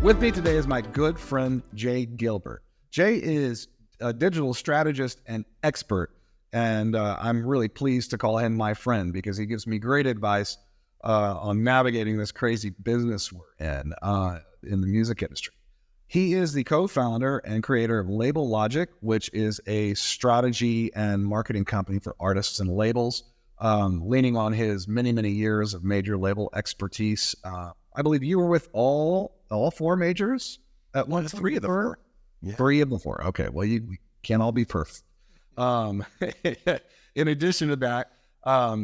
With me today is my good friend, Jay Gilbert. Jay is a digital strategist and expert, and I'm really pleased to call him my friend because he gives me great advice on navigating this crazy business we're in the music industry. He is the co-founder and creator of Label Logic, which is a strategy and marketing company for artists and labels, leaning on his many, many years of major label expertise. I believe you were with all four majors at once. Three of the four. Yeah. 3 of the 4. Okay. Well, we can't all be perfect. In addition to that,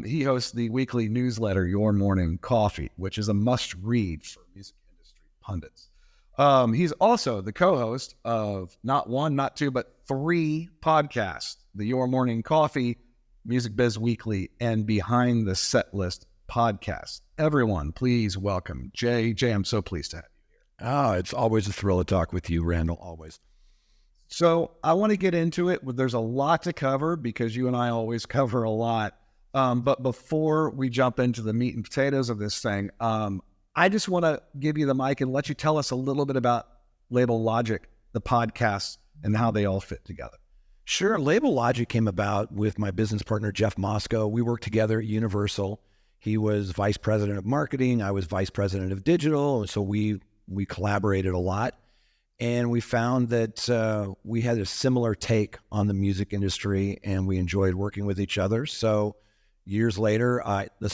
he hosts the weekly newsletter, Your Morning Coffee, which is a must-read for music industry pundits. He's also the co-host of not 1, not 2, but 3 podcasts, the Your Morning Coffee, Music Biz Weekly, and Behind the Set List podcast. Everyone, please welcome Jay. Jay, I'm so pleased to have you here. Oh, it's always a thrill to talk with you, Randall, always. So I want to get into it. There's a lot to cover because you and I always cover a lot. But before we jump into the meat and potatoes of this thing, I just want to give you the mic and let you tell us a little bit about Label Logic, the podcasts, and how they all fit together. Sure. Label Logic came about with my business partner, Jeff Mosco. We worked together at Universal. He was vice president of marketing. I was vice president of digital. And so we collaborated a lot. And we found that we had a similar take on the music industry, and we enjoyed working with each other. So years later,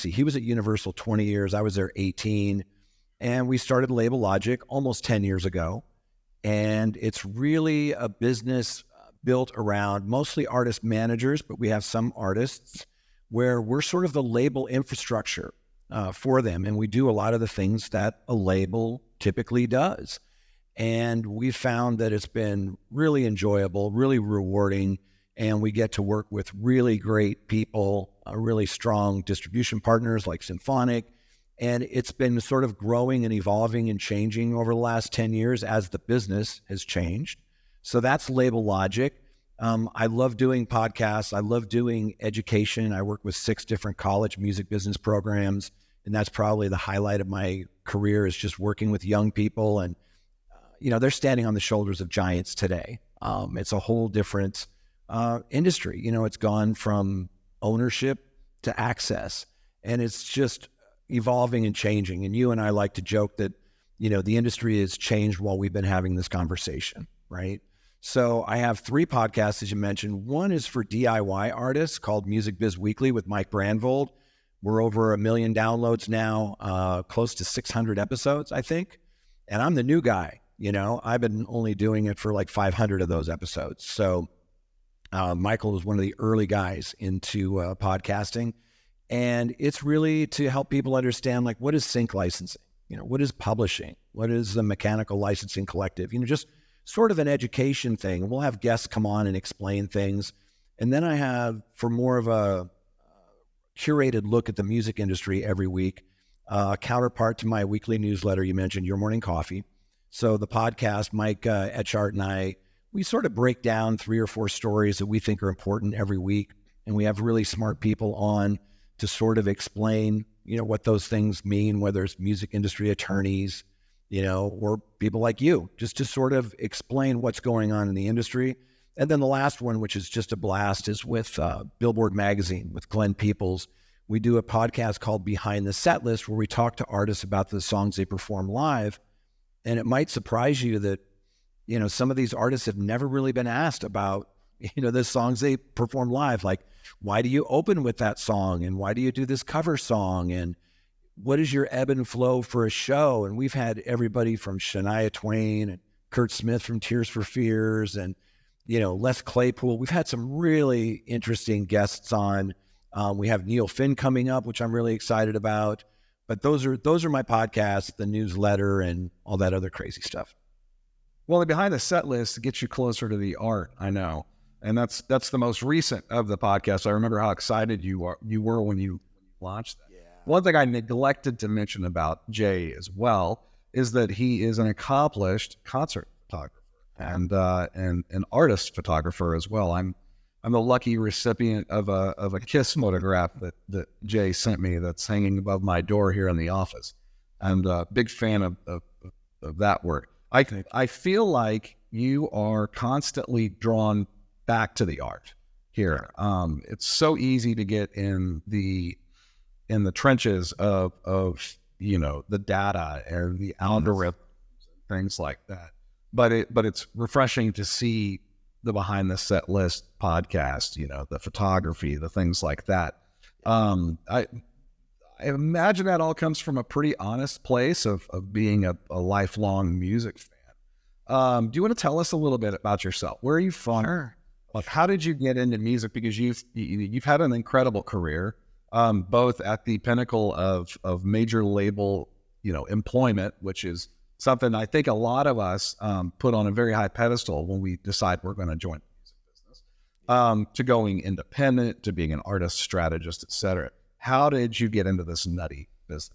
he was at Universal 20 years. I was there 18. And we started Label Logic almost 10 years ago. And it's really a business built around mostly artist managers, but we have some artists where we're sort of the label infrastructure for them. And we do a lot of the things that a label typically does. And we found that it's been really enjoyable, really rewarding, and we get to work with really great people, really strong distribution partners like Symphonic. And it's been sort of growing and evolving and changing over the last 10 years as the business has changed. So that's Label Logic. I love doing podcasts. I love doing education. I work with 6 different college music business programs, and that's probably the highlight of my career is just working with young people. And, they're standing on the shoulders of giants today. It's a whole different industry. It's gone from ownership to access, and it's just evolving and changing. And you and I like to joke that, the industry has changed while we've been having this conversation, right? So I have 3 podcasts, as you mentioned. One is for DIY artists called Music Biz Weekly with Mike Brandvold. We're over 1 million downloads now, close to 600 episodes, I think. And I'm the new guy. I've been only doing it for like 500 of those episodes. So Michael was one of the early guys into podcasting. And it's really to help people understand, like, what is sync licensing? What is publishing? What is the Mechanical Licensing Collective? Just sort of an education thing. We'll have guests come on and explain things. And then I have, for more of a curated look at the music industry every week, a counterpart to my weekly newsletter you mentioned, Your Morning Coffee. So the podcast, Mike Etchart and I, we sort of break down 3 or 4 stories that we think are important every week. And we have really smart people on to sort of explain, what those things mean, whether it's music industry attorneys, or people like you, just to sort of explain what's going on in the industry. And then the last one, which is just a blast, is with Billboard Magazine with Glenn Peoples. We do a podcast called Behind the Set List where we talk to artists about the songs they perform live. And it might surprise you that, some of these artists have never really been asked about, the songs they perform live. Like, why do you open with that song? And why do you do this cover song? And what is your ebb and flow for a show? And we've had everybody from Shania Twain and Kurt Smith from Tears for Fears and, Les Claypool. We've had some really interesting guests on. We have Neil Finn coming up, which I'm really excited about. But those are my podcasts, the newsletter, and all that other crazy stuff. Well, the Behind the Set List gets you closer to the art, I know. And that's the most recent of the podcasts. I remember how excited you were when you launched that. Yeah. One thing I neglected to mention about Jay as well is that he is an accomplished concert photographer and an artist photographer as well. I'm the lucky recipient of a Kiss photograph that Jay sent me that's hanging above my door here in the office. I'm a big fan of that work. I feel like you are constantly drawn back to the art here. It's so easy to get in the trenches of the data and the algorithm, things like that. But it's refreshing to see the behind the set list podcast, the photography, the things like that. I imagine that all comes from a pretty honest place of being a lifelong music fan. Do you want to tell us a little bit about yourself? Where are you from? Sure. Like, how did you get into music? Because you've had an incredible career, both at the pinnacle of major label, employment, which is something I think a lot of us put on a very high pedestal when we decide we're going to join the music business, to going independent, to being an artist, strategist, et cetera. How did you get into this nutty business?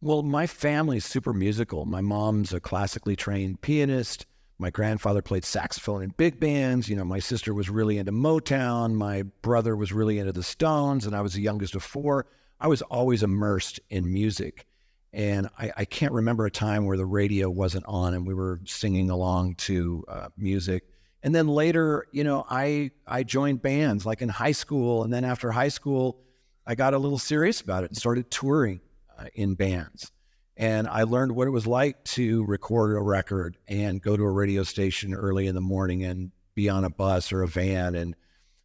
Well, my family's super musical. My mom's a classically trained pianist. My grandfather played saxophone in big bands. My sister was really into Motown. My brother was really into the Stones, and I was the youngest of four. I was always immersed in music. And I can't remember a time where the radio wasn't on and we were singing along to music. And then later, I joined bands like in high school. And then after high school, I got a little serious about it and started touring in bands. And I learned what it was like to record a record and go to a radio station early in the morning and be on a bus or a van. And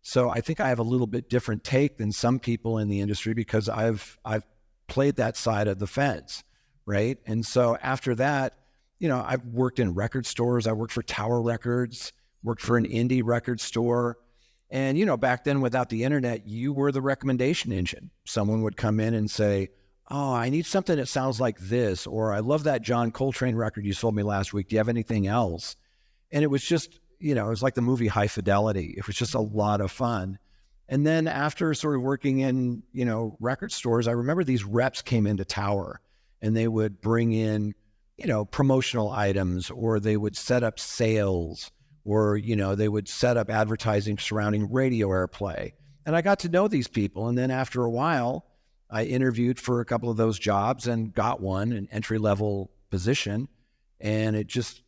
so I think I have a little bit different take than some people in the industry because I've played that side of the fence, right? And so after that, I've worked in record stores. I worked for Tower Records, worked for an indie record store. And, back then without the internet, you were the recommendation engine. Someone would come in and say, oh, I need something that sounds like this, or I love that John Coltrane record you sold me last week. Do you have anything else? And it was just, it was like the movie High Fidelity. It was just a lot of fun. And then after sort of working in, record stores, I remember these reps came into Tower and they would bring in, promotional items, or they would set up sales, or, they would set up advertising surrounding radio airplay. And I got to know these people. And then after a while, I interviewed for a couple of those jobs and got one, an entry-level position. And it just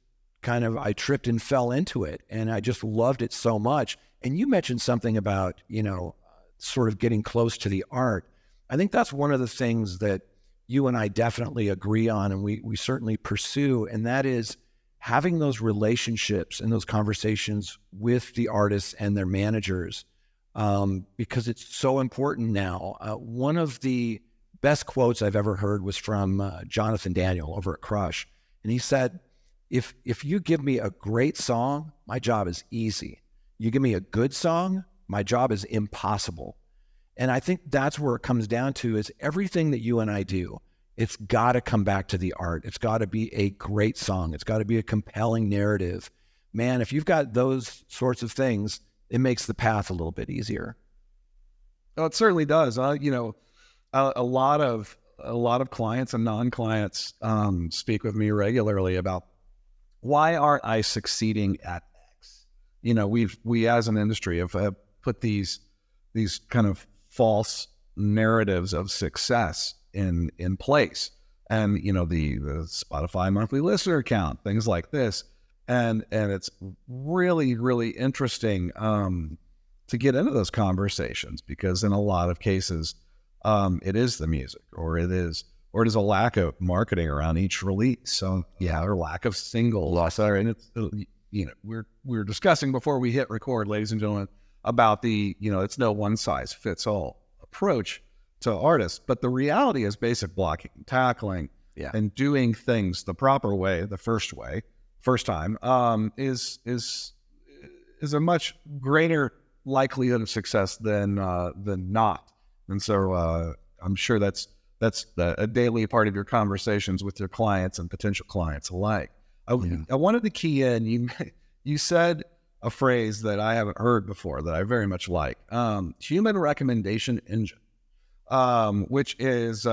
I tripped and fell into it. And I just loved it so much. And you mentioned something about, sort of getting close to the art. I think that's one of the things that you and I definitely agree on, and we certainly pursue. And that is having those relationships and those conversations with the artists and their managers, because it's so important now. One of the best quotes I've ever heard was from Jonathan Daniel over at Crush. And he said, if you give me a great song, my job is easy. You give me a good song, my job is impossible. And I think that's where it comes down to is everything that you and I do, it's got to come back to the art. It's got to be a great song. It's got to be a compelling narrative. Man, if you've got those sorts of things, it makes the path a little bit easier. Oh, it certainly does. A lot of clients and non-clients speak with me regularly about why aren't I succeeding at X? We as an industry have put these kind of false narratives of success in place, and the Spotify monthly listener count, things like this, and it's really, really interesting to get into those conversations, because in a lot of cases it is the music, or it is a lack of marketing around each release, so or lack of singles. And it's we're discussing before we hit record, ladies and gentlemen, about the it's no one size fits all approach to artists, but the reality is basic blocking and tackling, and doing things the proper way, the first time, is a much greater likelihood of success than not. And so I'm sure that's a daily part of your conversations with your clients and potential clients alike. I wanted to key in. You said a phrase that I haven't heard before that I very much like, human recommendation engine, which is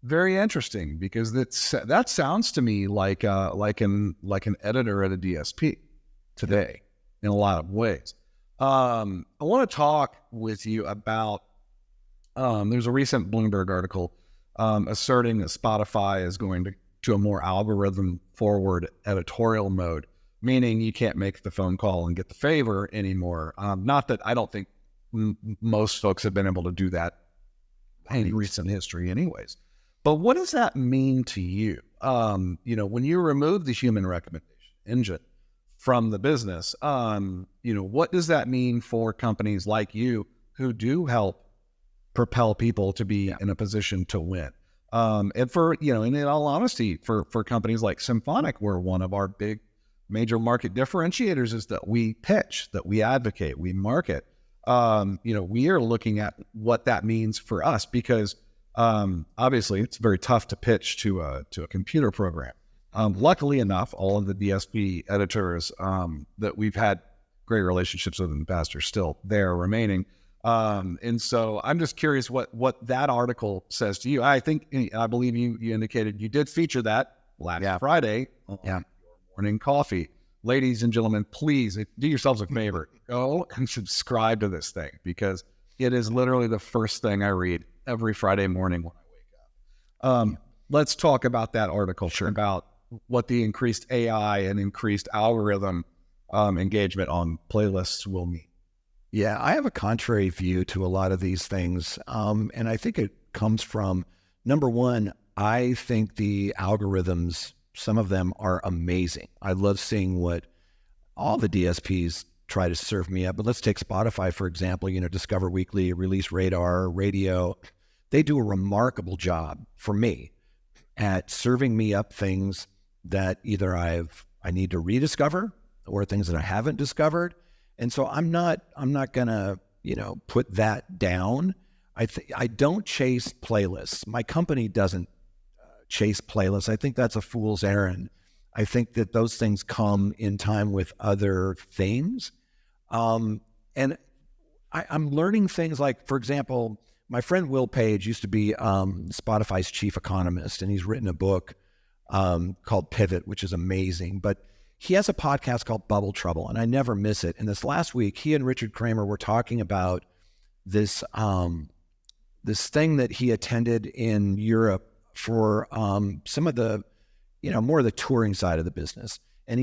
very interesting, because that sounds to me like an editor at a DSP today in a lot of ways. I want to talk with you about, there's a recent Bloomberg article asserting that Spotify is going to a more algorithm forward editorial mode, meaning you can't make the phone call and get the favor anymore. Not that I don't think most folks have been able to do that in recent history anyways. But what does that mean to you? When you remove the human recommendation engine from the business, what does that mean for companies like you who do help propel people to be in a position to win? And for, and in all honesty, for companies like Symphonic, where one of our big major market differentiators is that we pitch, that we advocate, we market. We are looking at what that means for us because obviously it's very tough to pitch to a computer program. Luckily enough, all of the DSP editors that we've had great relationships with in the past are still there remaining. And so I'm just curious what that article says to you. I believe you indicated you did feature that last Friday on your morning coffee. Ladies and gentlemen, please do yourselves a favor. Go and subscribe to this thing because it is literally the first thing I read every Friday morning when I wake up. Let's talk about that article, about what the increased AI and increased algorithm engagement on playlists will mean. Yeah, I have a contrary view to a lot of these things. And I think it comes from, number one, I think the algorithms, some of them are amazing. I love seeing what all the DSPs try to serve me up. But let's take Spotify, for example, Discover Weekly, Release Radar, Radio. They do a remarkable job for me at serving me up things that either I need to rediscover or things that I haven't discovered. And so I'm not gonna, put that down. I don't chase playlists. My company doesn't chase playlists. I think that's a fool's errand. I think that those things come in time with other things. And I'm learning things like, for example, my friend Will Page used to be Spotify's chief economist, and he's written a book called Pivot, which is amazing. But he has a podcast called Bubble Trouble, and I never miss it. And this last week, he and Richard Kramer were talking about this this thing that he attended in Europe for some of the, more of the touring side of the business. And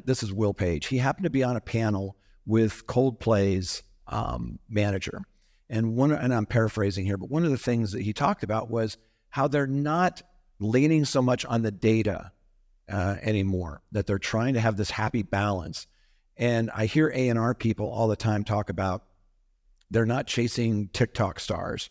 this is Will Page, he happened to be on a panel with Coldplay's manager. And I'm paraphrasing here, but one of the things that he talked about was how they're not leaning so much on the data anymore, that they're trying to have this happy balance. And I hear A&R people all the time talk about they're not chasing TikTok stars.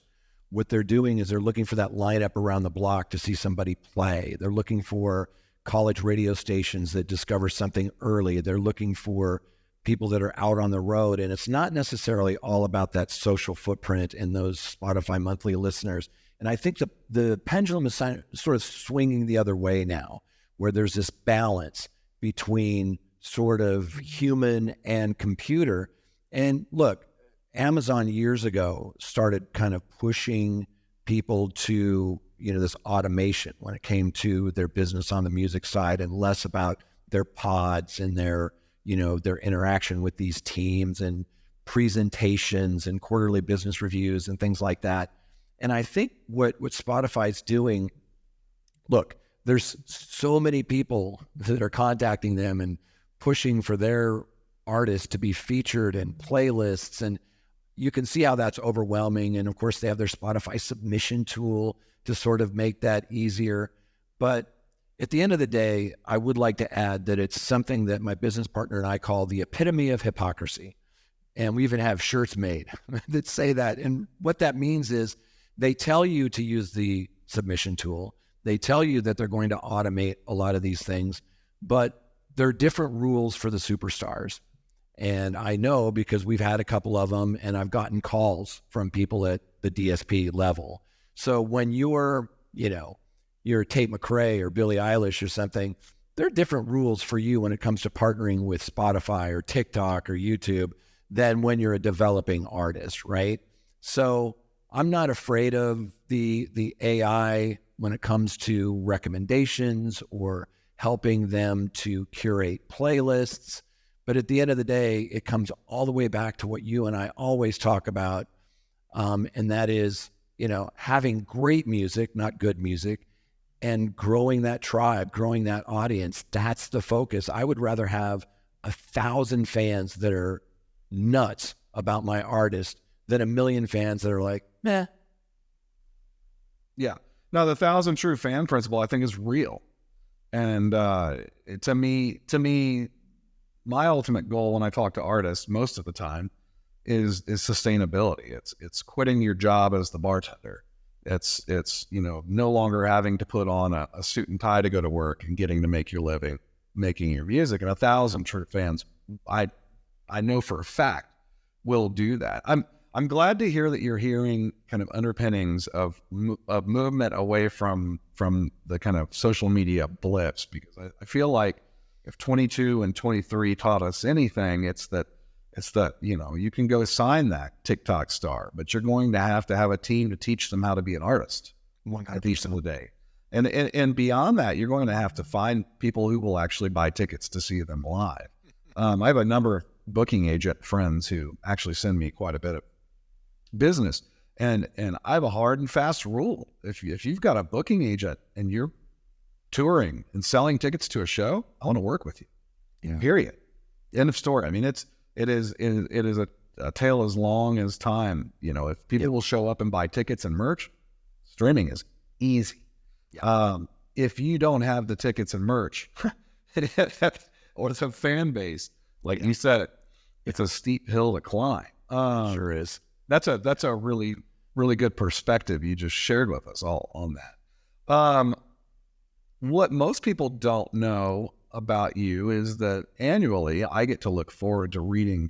What they're doing is they're looking for that lineup around the block to see somebody play. They're looking for college radio stations that discover something early. They're looking for people that are out on the road. And it's not necessarily all about that social footprint and those Spotify monthly listeners. And I think the pendulum is sort of swinging the other way now, where there's this balance between sort of human and computer. And look, Amazon years ago started kind of pushing people to, this automation when it came to their business on the music side, and less about their pods and their interaction with these teams and presentations and quarterly business reviews and things like that. And I think what Spotify's doing, look, there's so many people that are contacting them and pushing for their artists to be featured in playlists, and you can see how that's overwhelming. And of course, they have their Spotify submission tool to sort of make that easier. But at the end of the day, I would like to add that it's something that my business partner and I call the epitome of hypocrisy. And we even have shirts made that say that. And what that means is they tell you to use the submission tool. They tell you that they're going to automate a lot of these things, but there are different rules for the superstars. And I know because we've had a couple of them, and I've gotten calls from people at the DSP level. So when you're Tate McRae or Billie Eilish or something, there are different rules for you when it comes to partnering with Spotify or TikTok or YouTube than when you're a developing artist, right? So I'm not afraid of the AI when it comes to recommendations or helping them to curate playlists. But at the end of the day, it comes all the way back to what you and I always talk about, and that is, having great music, not good music, and growing that tribe, growing that audience. That's the focus. I would rather have 1,000 fans that are nuts about my artist than 1 million fans that are like, meh. Yeah. Now, the 1,000 true fan principle, I think, is real. And to me, my ultimate goal when I talk to artists most of the time is sustainability. It's quitting your job as the bartender. It's no longer having to put on a suit and tie to go to work and getting to make your living making your music. And 1,000 true fans, I know for a fact, will do that. I'm glad to hear that you're hearing kind of underpinnings of movement away from the kind of social media blips, because I feel like if 22 and 23 taught us anything, it's that you can go sign that TikTok star, but you're going to have a team to teach them how to be an artist at each of the day. And beyond that, you're going to have to find people who will actually buy tickets to see them live. I have a number of booking agent friends who actually send me quite a bit of business, and I have a hard and fast rule. If you've got a booking agent and you're touring and selling tickets to a show, I want to work with you. Yeah. Period. End of story. I mean, it is a tale as long as time. If people will show up and buy tickets and merch, streaming is easy. Yeah. If you don't have the tickets and merch or it's a fan base, like you said, it's a steep hill to climb. Sure is. That's a really, really good perspective you just shared with us all on that. What most people don't know about you is that annually I get to look forward to reading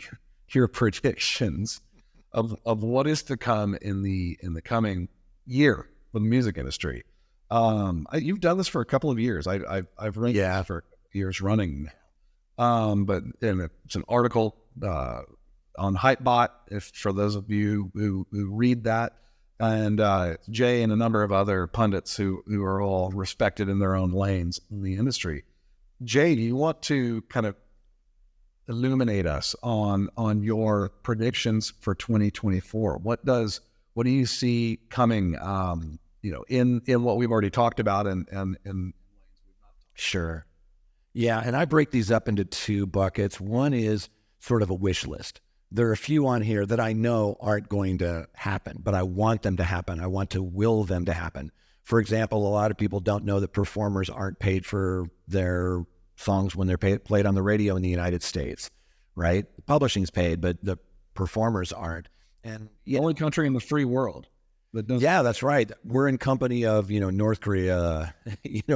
your predictions of what is to come in the coming year for the music industry. You've done this for a couple of years. I've read this for years running now. But it's an article on Hypebot, for those of you who read that, and Jay and a number of other pundits who are all respected in their own lanes in the industry. Jay, do you want to kind of illuminate us on your predictions for 2024? What do you see coming? In what we've already talked about and Sure. Yeah, and I break these up into two buckets. One is sort of a wish list. There are a few on here that I know aren't going to happen, but I want them to happen. I want to will them to happen. For example, a lot of people don't know that performers aren't paid for their songs when they're played on the radio in the United States, right? The publishing's paid, but the performers aren't. And the only country in the free world that doesn't. Yeah, that's right. We're in company of, North Korea,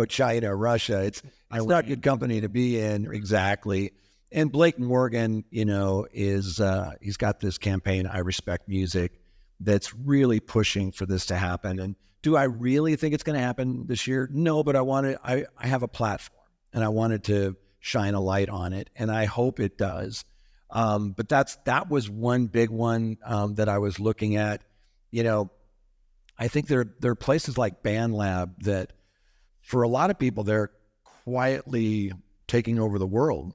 China, Russia. It's not good company to be in. Exactly. And Blake Morgan, is he's got this campaign, I Respect Music, that's really pushing for this to happen. And do I really think it's going to happen this year? No, but I have a platform and I wanted to shine a light on it, and I hope it does. But that was one big one that I was looking at. I think there are places like BandLab that, for a lot of people, they're quietly taking over the world.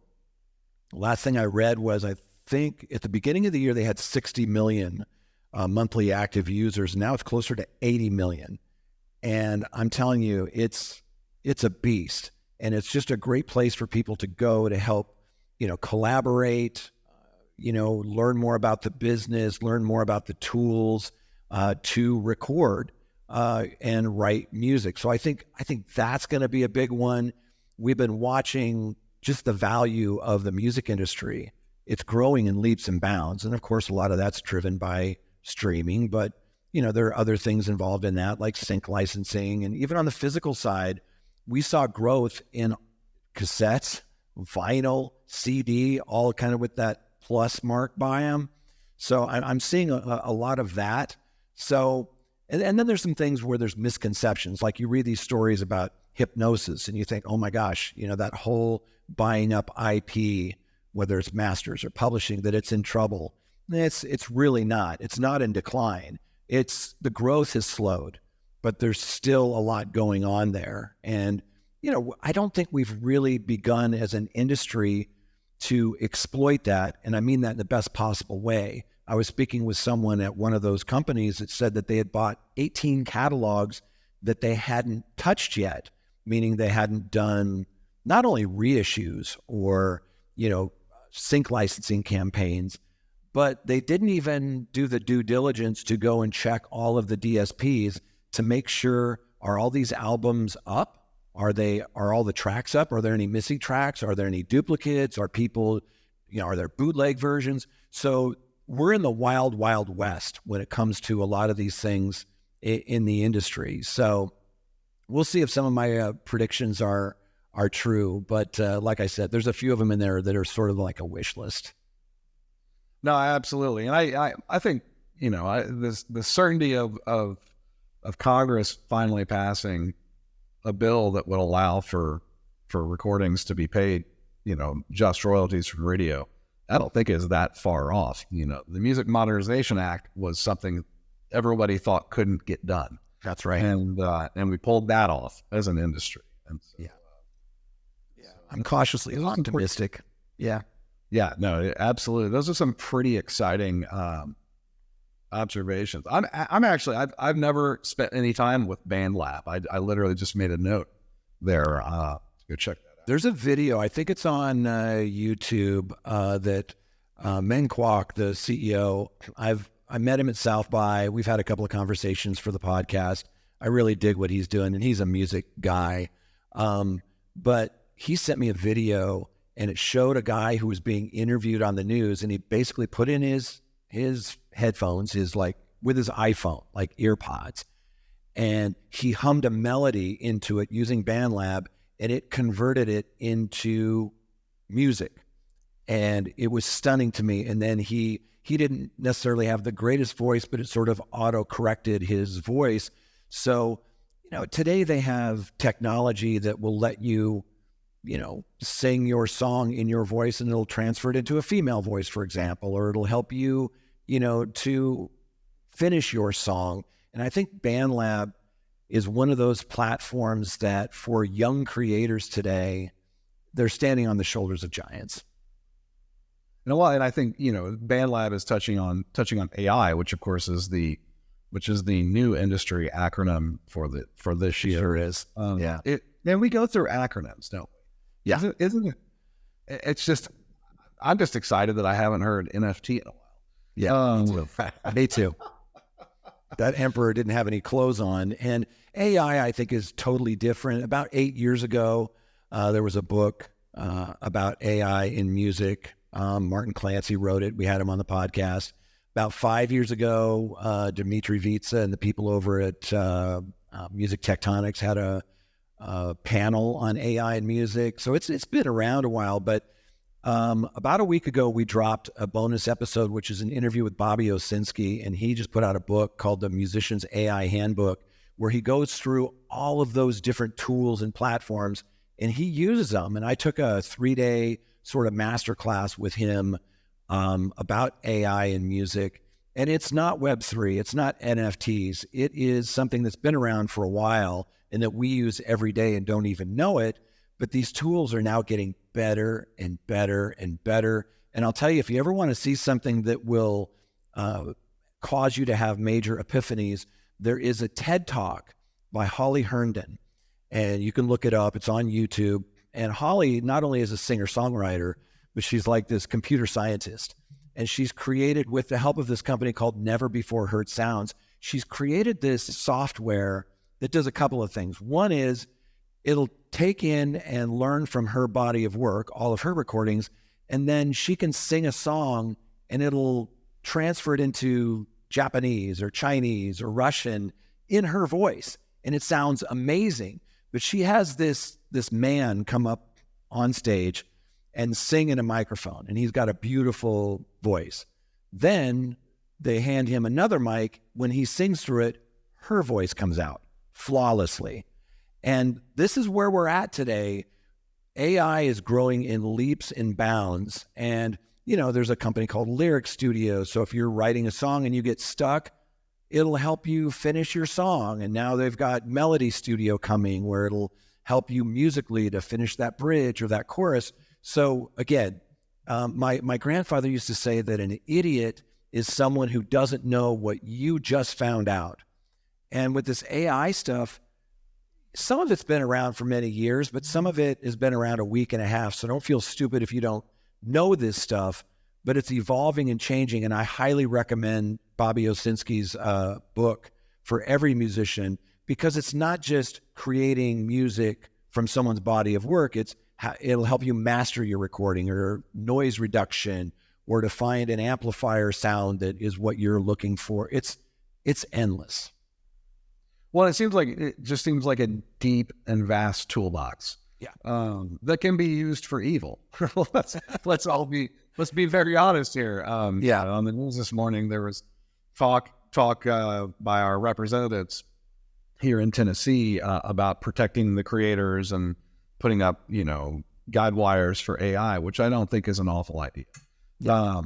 Last thing I read was, I think at the beginning of the year, they had 60 million monthly active users. Now it's closer to 80 million. And I'm telling you, it's a beast. And it's just a great place for people to go to help, collaborate, learn more about the business, learn more about the tools to record and write music. So I think that's going to be a big one. We've been watching just the value of the music industry. It's growing in leaps and bounds. And of course, a lot of that's driven by streaming, but there are other things involved in that, like sync licensing. And even on the physical side, we saw growth in cassettes, vinyl, CD, all kind of with that plus mark by them. So I'm seeing a lot of that. So, and then there's some things where there's misconceptions. Like you read these stories about hypnosis and you think, oh my gosh, that whole buying up IP, whether it's masters or publishing, that it's in trouble. It's really not. It's not in decline. The growth has slowed, but there's still a lot going on there. And, I don't think we've really begun as an industry to exploit that. And I mean that in the best possible way. I was speaking with someone at one of those companies that said that they had bought 18 catalogs that they hadn't touched yet. meaning they hadn't done not only reissues or, sync licensing campaigns, but they didn't even do the due diligence to go and check all of the DSPs to make sure, are all these albums up? Are all the tracks up? Are there any missing tracks? Are there any duplicates? Are people, are there bootleg versions? So we're in the wild, wild west when it comes to a lot of these things in the industry. So we'll see if some of my predictions are true. But like I said, there's a few of them in there that are sort of like a wish list. No, absolutely. And I think, the certainty of Congress finally passing a bill that would allow for recordings to be paid, just royalties from radio, I don't think is that far off. The Music Modernization Act was something everybody thought couldn't get done. That's right. And we pulled that off as an industry. And so, yeah. I'm cautiously optimistic. Yeah. Yeah, no, absolutely. Those are some pretty exciting observations. I've never spent any time with BandLab. I literally just made a note there to go check that out. There's a video, I think it's on YouTube, that Meng Kwok, the CEO, I met him at South by. We've had a couple of conversations for the podcast. I really dig what he's doing, and he's a music guy. But he sent me a video, and it showed a guy who was being interviewed on the news, and he basically put in his headphones, with his iPhone, like earpods, and he hummed a melody into it using BandLab, and it converted it into music. And it was stunning to me. And then he didn't necessarily have the greatest voice, but it sort of auto-corrected his voice. So, today they have technology that will let you, sing your song in your voice, and it'll transfer it into a female voice, for example, or it'll help you, to finish your song. And I think BandLab is one of those platforms that for young creators today, they're standing on the shoulders of giants. And I think, BandLab is touching on AI, which of course is the new industry acronym for this year. Sure is. Yeah. And we go through acronyms, don't we? Yeah. Isn't it? It's just, I'm just excited that I haven't heard NFT in a while. Yeah. Me too. That emperor didn't have any clothes on. And AI, I think, is totally different. About 8 years ago, there was a book about AI in music. Martin Clancy wrote it. We had him on the podcast. About 5 years ago, Dimitri Vitsa and the people over at Music Tectonics had a panel on AI and music. So it's been around a while, but about a week ago, we dropped a bonus episode, which is an interview with Bobby Owsinski, and he just put out a book called The Musician's AI Handbook, where he goes through all of those different tools and platforms, and he uses them. And I took a 3-day sort of masterclass with him about AI and music. And it's not Web3, it's not NFTs. It is something that's been around for a while and that we use every day and don't even know it. But these tools are now getting better and better and better. And I'll tell you, if you ever want to see something that will cause you to have major epiphanies, there is a TED Talk by Holly Herndon. And you can look it up. It's on YouTube. And Holly not only is a singer-songwriter, but she's like this computer scientist. And she's created, with the help of this company called Never Before Heard Sounds, she's created this software that does a couple of things. One is it'll take in and learn from her body of work, all of her recordings, and then she can sing a song and it'll transfer it into Japanese or Chinese or Russian in her voice. And it sounds amazing. But she has this man come up on stage and sing in a microphone, and he's got a beautiful voice. Then they hand him another mic. When he sings through it, her voice comes out flawlessly. And this is where we're at today. AI is growing in leaps and bounds. And, there's a company called Lyric Studio. So if you're writing a song and you get stuck, it'll help you finish your song. And now they've got Melody Studio coming where it'll help you musically to finish that bridge or that chorus. So again, my grandfather used to say that an idiot is someone who doesn't know what you just found out. And with this AI stuff, some of it's been around for many years, but some of it has been around a week and a half. So don't feel stupid if you don't know this stuff, but it's evolving and changing. And I highly recommend Bobby Owsinski's book for every musician, because it's not just creating music from someone's body of work. It'll help you master your recording, or noise reduction, or to find an amplifier sound that is what you're looking for. It's endless. Well, it just seems like a deep and vast toolbox. Yeah. That can be used for evil. let's be very honest here. Yeah. On the news this morning, there was talk by our representatives here in Tennessee about protecting the creators and putting up, guide wires for AI, which I don't think is an awful idea. Yeah.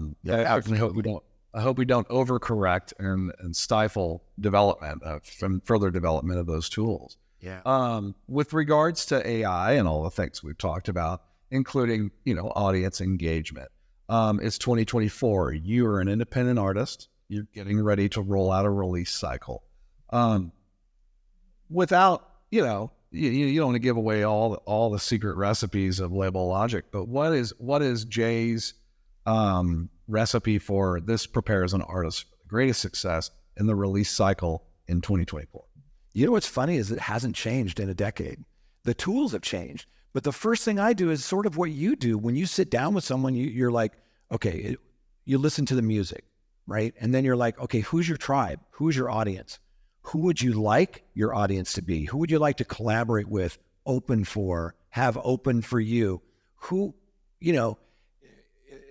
I hope we don't overcorrect and stifle development from further development of those tools. Yeah. With regards to AI and all the things we've talked about, including, audience engagement, it's 2024. You are an independent artist. You're getting ready to roll out a release cycle. Without, you don't want to give away all the secret recipes of label logic, but what is Jay's recipe for this prepares an artist for the greatest success in the release cycle in 2024? You know what's funny is it hasn't changed in a decade. The tools have changed, but the first thing I do is sort of what you do. When you sit down with someone, you're like, okay, you listen to the music, right? And then you're like, okay, who's your tribe? Who's your audience? Who would you like your audience to be? Who would you like to collaborate with, open for, have open for you? Who,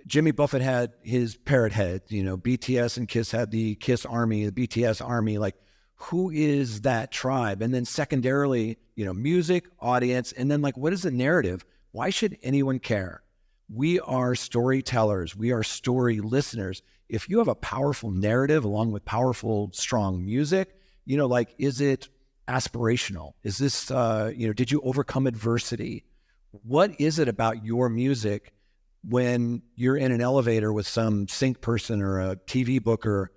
Jimmy Buffett had his parrot head, BTS and Kiss had the Kiss Army, the BTS Army, like who is that tribe? And then secondarily, music, audience, and then like, what is the narrative? Why should anyone care? We are storytellers. We are story listeners. If you have a powerful narrative along with powerful, strong music, is it aspirational? Is this, did you overcome adversity? What is it about your music when you're in an elevator with some sync person or a TV booker?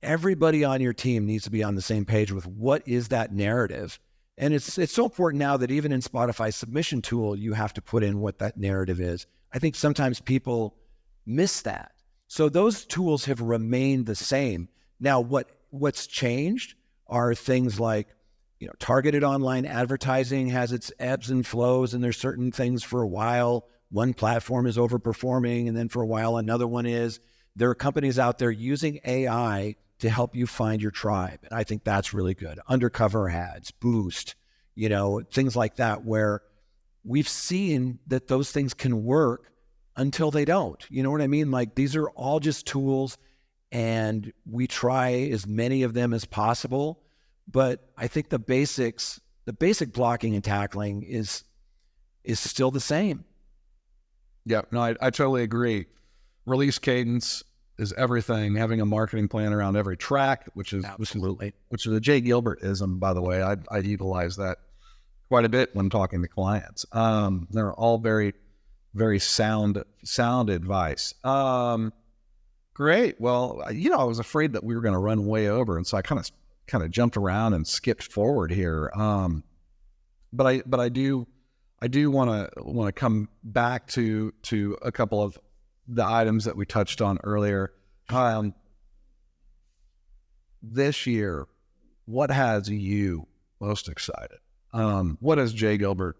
Everybody on your team needs to be on the same page with what is that narrative. And it's so important now that even in Spotify's submission tool, you have to put in what that narrative is. I think sometimes people miss that. So those tools have remained the same. Now, what's changed are things like, targeted online advertising has its ebbs and flows, and there's certain things for a while. One platform is overperforming, and then for a while, another one is. There are companies out there using AI to help you find your tribe. And I think that's really good. Undercover ads, Boost, things like that, where we've seen that those things can work until they don't. You know what I mean? Like, these are all just tools, and we try as many of them as possible. But I think the basic blocking and tackling is still the same. Yeah, no, I totally agree. Release cadence is everything. Having a marketing plan around every track, which is Absolutely. which is a Jay Gilbertism, by the way. I utilize that quite a bit when talking to clients. They're all very, very sound advice. Great. Well, I was afraid that we were going to run way over, and so I kind of jumped around and skipped forward here. But I do want to come back to a couple of the items that we touched on earlier. This year, what has you most excited? What has Jay Gilbert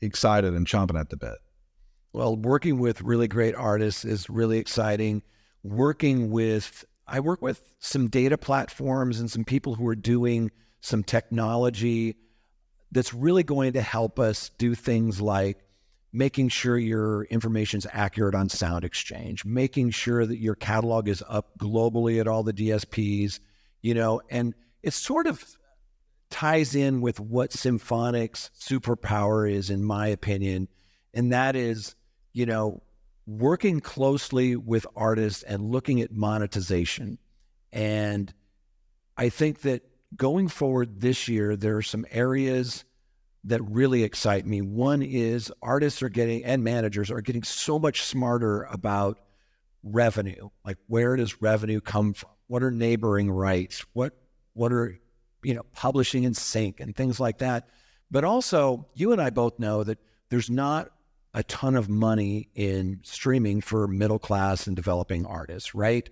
excited and chomping at the bit? Well, working with really great artists is really exciting. I work with some data platforms and some people who are doing some technology that's really going to help us do things like making sure your information's accurate on Sound Exchange, making sure that your catalog is up globally at all the DSPs, and it sort of ties in with what Symphonic's superpower is, in my opinion, and that is, working closely with artists and looking at monetization. And I think that going forward this year, there are some areas that really excite me. One is artists and managers are getting so much smarter about revenue. Like, where does revenue come from? What are neighboring rights? What are publishing in sync and things like that. But also, you and I both know that there's not a ton of money in streaming for middle class and developing artists, right?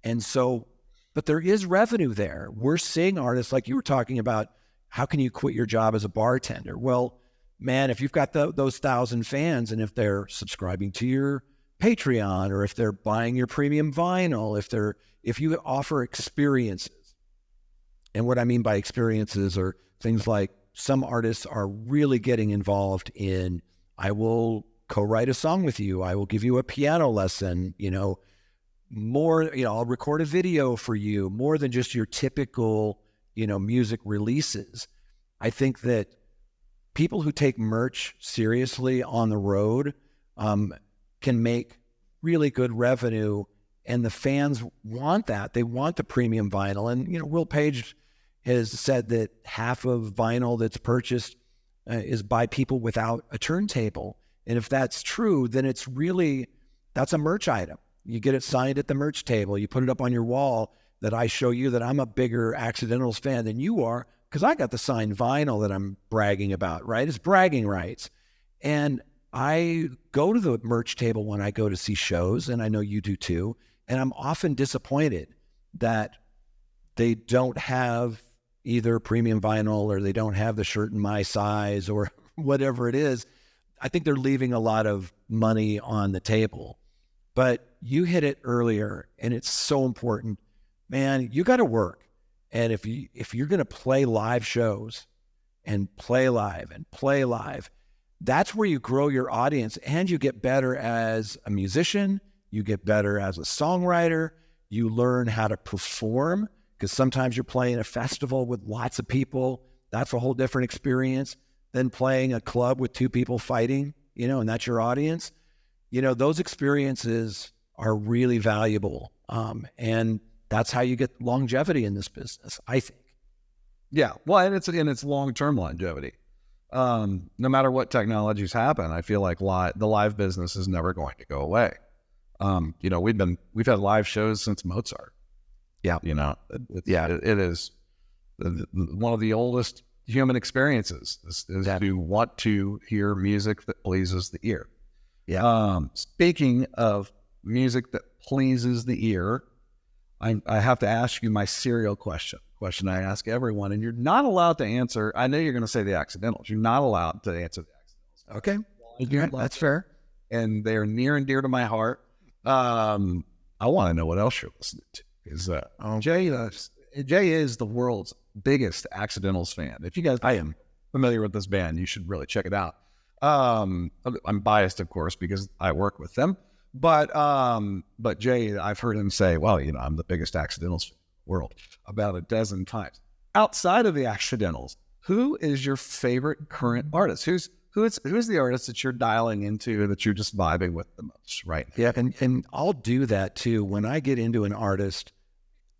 And so, but there is revenue there. We're seeing artists like you were talking about. How can you quit your job as a bartender? Well, man, if you've got those 1,000 fans, and if they're subscribing to your Patreon, or if they're buying your premium vinyl, if you offer experiences, and what I mean by experiences are things like some artists are really getting involved in, I will co-write a song with you, I will give you a piano lesson, more, I'll record a video for you, more than just your typical, music releases. I think that people who take merch seriously on the road can make really good revenue, and the fans want that. They want the premium vinyl. And, Will Page has said that half of vinyl that's purchased is by people without a turntable. And if that's true, then that's a merch item. You get it signed at the merch table. You put it up on your wall that I show you that I'm a bigger Accidentals fan than you are, because I got the signed vinyl that I'm bragging about, right? It's bragging rights. And I go to the merch table when I go to see shows, and I know you do too, and I'm often disappointed that they don't have either premium vinyl, or they don't have the shirt in my size, or whatever it is. I think they're leaving a lot of money on the table. But you hit it earlier, and it's so important. Man, you got to work. And if you're going to play live shows and play live, that's where you grow your audience, and you get better as a musician, you get better as a songwriter, you learn how to perform, because sometimes you're playing a festival with lots of people. That's a whole different experience than playing a club with 2 people fighting, and that's your audience. Those experiences are really valuable. And that's how you get longevity in this business, I think. Yeah. Well, and it's long-term longevity. No matter what technologies happen, I feel like the live business is never going to go away. We've had live shows since Mozart. Yeah. It is one of the oldest human experiences is to want to hear music that pleases the ear. Yeah. Speaking of music that pleases the ear, I have to ask you my serial question I ask everyone, and you're not allowed to answer. I know you're going to say the Accidentals. You're not allowed to answer the Accidentals. Okay. Yeah, that's fair. And they're near and dear to my heart. I want to know what else you're listening to. Jay is the world's biggest Accidentals fan. If you guys I am familiar with this band, you should really check it out. I'm biased, of course, because I work with them. But Jay, I've heard him say, well, I'm the biggest Accidentals fan in the world about a dozen times. Outside of the Accidentals, who is your favorite current artist? Who's the artist that you're dialing into, that you're just vibing with the most right now? Yeah, and I'll do that too. When I get into an artist,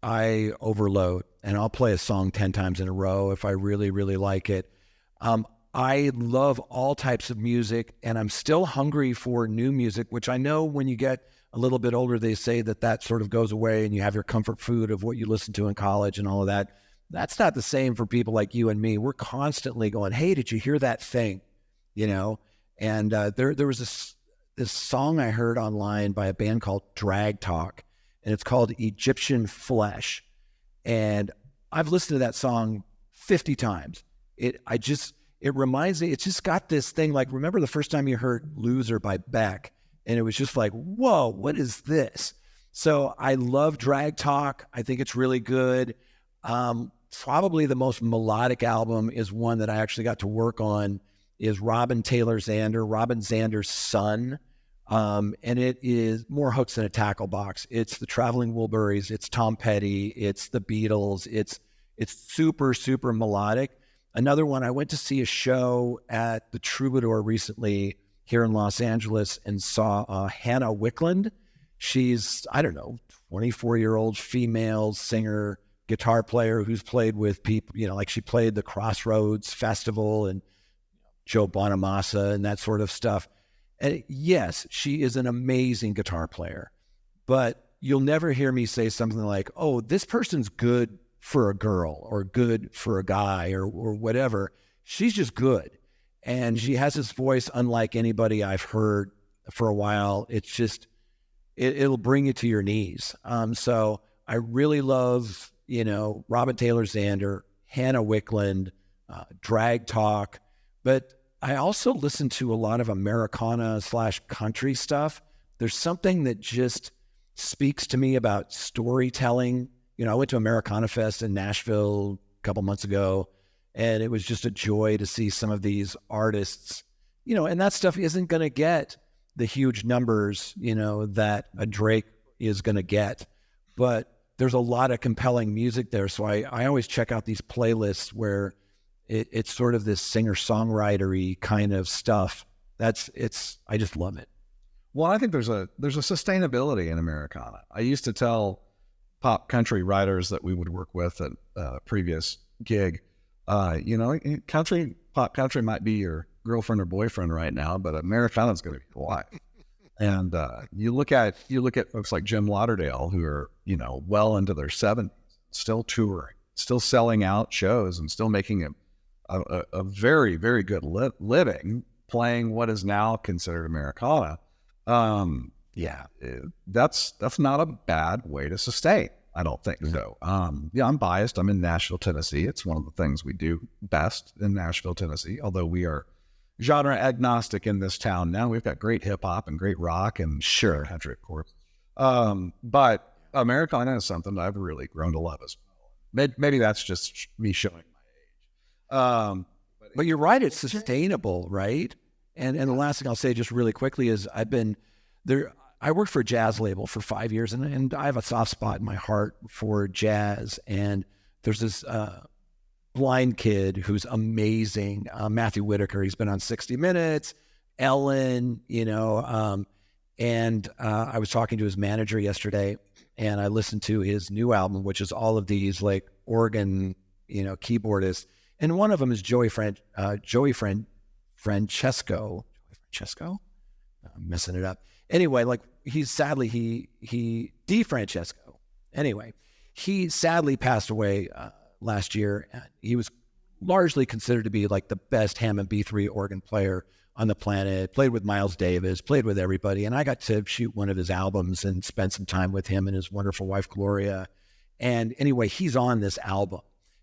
I overload, and I'll play a song 10 times in a row if I really, really like it. I love all types of music, and I'm still hungry for new music, which I know when you get a little bit older, they say that sort of goes away, and you have your comfort food of what you listen to in college and all of that. That's not the same for people like you and me. We're constantly going, hey, did you hear that thing? And there was this song I heard online by a band called Drag Talk, and it's called Egyptian Flesh. And I've listened to that song 50 times. It reminds me, it's just got this thing, like, remember the first time you heard Loser by Beck, and it was just like, whoa, what is this? So I love Drag Talk. I think it's really good. Probably the most melodic album is one that I actually got to work on, is Robin Zander's son. And it is more hooks than a tackle box. It's the Traveling Wilburys, it's Tom Petty, it's the Beatles. It's super, super melodic. Another one, I went to see a show at the Troubadour recently here in Los Angeles and saw Hannah Wickland. She's, 24-year-old female singer, guitar player who's played with people, like she played the Crossroads Festival and Joe Bonamassa and that sort of stuff. And yes, she is an amazing guitar player, but you'll never hear me say something like, oh, this person's good for a girl or good for a guy or whatever. She's just good. And she has this voice unlike anybody I've heard for a while. It's just, it'll bring you to your knees. So I really love, Robin Taylor Zander, Hannah Wickland, Drag Talk, but I also listen to a lot of Americana / country stuff. There's something that just speaks to me about storytelling. I went to Americana Fest in Nashville a couple months ago, and it was just a joy to see some of these artists, and that stuff isn't going to get the huge numbers, that a Drake is going to get, but there's a lot of compelling music there. So I always check out these playlists where it's sort of this singer-songwritery kind of stuff. I just love it. Well, I think there's a sustainability in Americana. I used to tell pop country writers that we would work with at a previous gig, pop country might be your girlfriend or boyfriend right now, but Americana's going to be your wife. And you look at folks like Jim Lauderdale, who are well into their 70s, still touring, still selling out shows, and still making a very, very good living playing what is now considered Americana. That's not a bad way to sustain. I don't think so. I'm biased. I'm in Nashville, Tennessee. It's one of the things we do best in Nashville, Tennessee, although we are genre agnostic in this town now. We've got great hip hop and great rock and country, of course. But Americana is something that I've really grown to love as well. Maybe that's just me showing my age. But you're right. It's sustainable, right? And the last thing I'll say just really quickly is I've been there. I worked for a jazz label for 5 years, and I have a soft spot in my heart for jazz. And there's this blind kid who's amazing, Matthew Whitaker. He's been on 60 Minutes, Ellen, and I was talking to his manager yesterday, and I listened to his new album, which is all of these like organ, keyboardists. And one of them is Joey Francesco. I'm messing it up. Anyway, like he DeFrancesco. Anyway, he sadly passed away last year. He was largely considered to be like the best Hammond B3 organ player on the planet. Played with Miles Davis, played with everybody. And I got to shoot one of his albums and spend some time with him and his wonderful wife, Gloria. And anyway, he's on this album.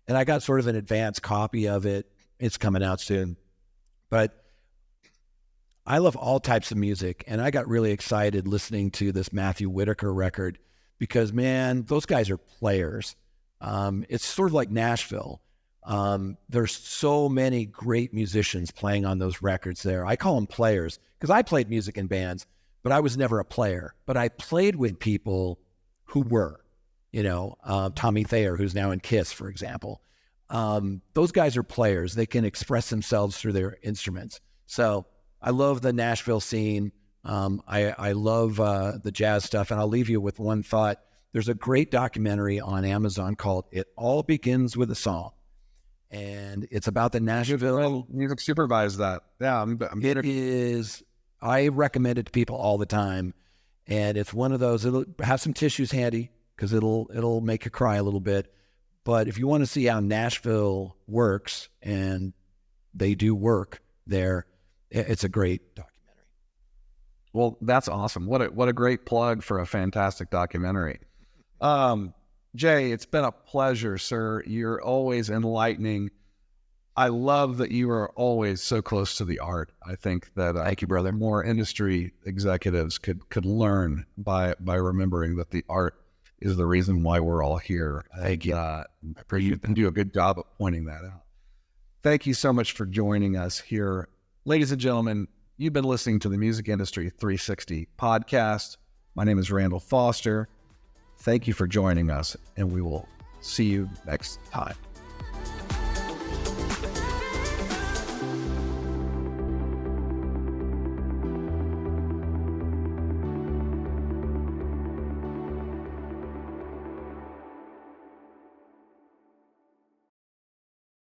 And I got sort of an advanced copy of it. It's coming out soon. But I love all types of music, and I got really excited listening to this Matthew Whitaker record because, man, those guys are players. It's sort of like Nashville. There's so many great musicians playing on those records there. I call them players because I played music in bands, but I was never a player. But I played with people who were, Tommy Thayer, who's now in Kiss, for example. Those guys are players. They can express themselves through their instruments. So I love the Nashville scene. I love the jazz stuff. And I'll leave you with one thought. There's a great documentary on Amazon called It All Begins with a Song. And it's about the Nashville. You supervise that. Yeah. It is. I recommend it to people all the time. And it's one of those, it'll have some tissues handy because it'll make you cry a little bit. But if you want to see how Nashville works, and they do work there, it's a great documentary. Well, that's awesome. What a great plug for a fantastic documentary. Jay, it's been a pleasure, sir. You're always enlightening. I love that you are always so close to the art. I think that thank you, brother. More industry executives could learn by remembering that the art is the reason why we're all here. Thank you. You can do a good job of pointing that out. Thank you so much for joining us here. Ladies and gentlemen, you've been listening to the Music Industry 360 podcast. My name is Randall Foster. Thank you for joining us, and we will see you next time.